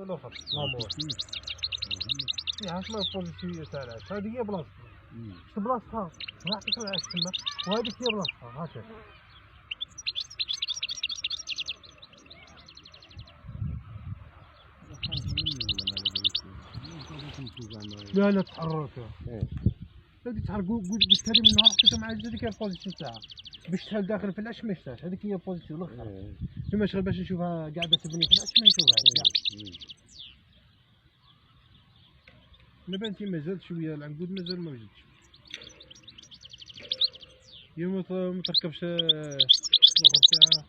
الاخر لامور فيها شنو البوزيتيفيه تاع العيش. هذه هي بلاصتها. شفت بلاصتها راح تسوي العيش تما، وهذيك هي بلاصتها. هاكا لا لا تحرك. هذه تحرك. قلت هذه من نهار حطيتها مع هذيك هي البوزيسيون تاعها باش تهل داخل في العش ما يشتاش. هذيك هي البوزيسيون الاخرى. ثم شغل باش نشوفها قاعده تبني في العش ما نشوفهاش كاع. نبانتي مازال شويه العنقود مازال ما وجدش. يوم ما تركبش الاخر تاعها.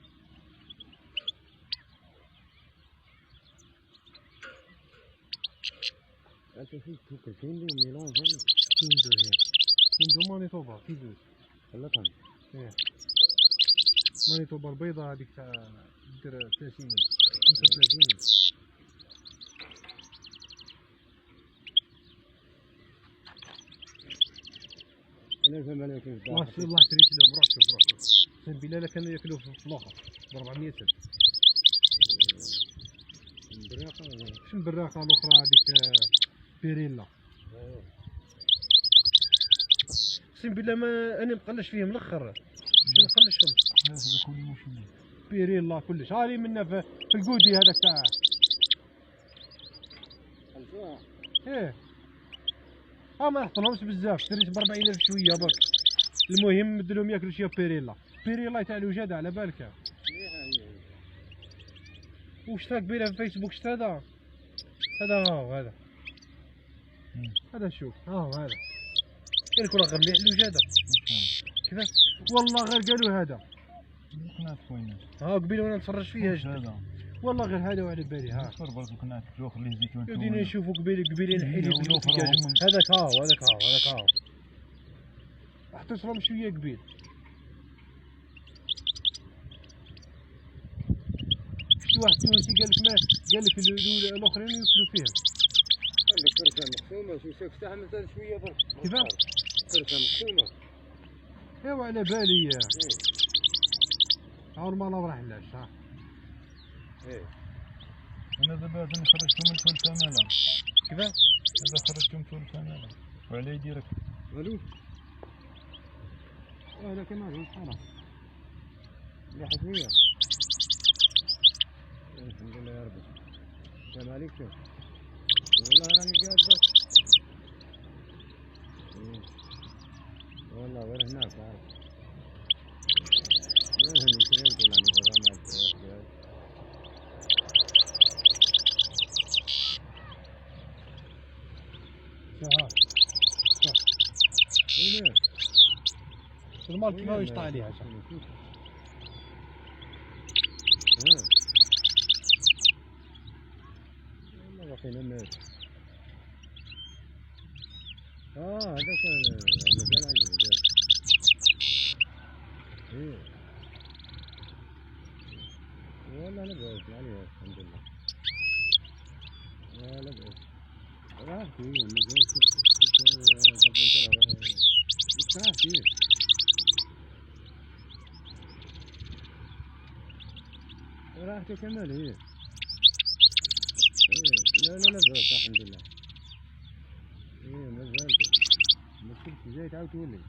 انت فين كيندو ميلونج كيندو مانيتوبا كيدوز خلطهم. مانيتوبا البيضاء هذيك تاع دير 30 35. انا زعما انا كنت والله شريت لهم. روح شوف اقسم بالله لا كانوا ياكلوا في الاخر ب 400 ألف. مبراقه ولا شنو البراقه الاخرى هذيك بيريلا. اقسم بالله ما انا مقلش فيهم الاخر. نقلشهم هذا كله شنو بيريلا كلش. هذه منا في الكودي هذاك تاع ايه. ما نحطلهمش بزاف. شريت ب 40,000 شويه برك. المهم نديرلهم ياكلوا شي بيريلا. بيريلا تاع الوجاده على بالك. وشتا قبيله في فيسبوك شتا هذا هذا هذا شوف هذا قال لك راه غير مليح الوجاده كيفاش. والله غير قالوا هذا القناة وين قبيله وانا نتفرج فيها هذا والله غير هذا وعلى بالي. صبر برك القناة الاخر اللي زيتون بدينا نشوفوا قبيله نحيلي هذاك احتسرهم شويه قبيل. شفت واحد تونسي قال لك الاخرين ياكلوا فيها. عندك فرخه مقسومه شو شاف استحملت شويه برك. كيفاه؟ فرخه مقسومه. ايوا على بالي. عمر ما راح نعيش. انا دابا هذا خرجتهم من فول كامله. كيفاه؟ هذا خرجتهم من فول كامله وعلى يديرك والو. لكن ما غير خلاص مليحه شويه. الحمد لله يا ربي. السلام عليكم. والله راني قاعد برك. والله غير هناك عارف. ما هني شريت ولا اني غرامات. وين المال كيما يشطى عليها. والله باقينا مات. هذاك مازال عندي مازال. والله لبعت عليها الحمد لله. لبعت راحتي مازال راحتي. راحتي كمال هي. لا لبعت الحمد لله. مازال ما شفتش جاي تعاود تولي.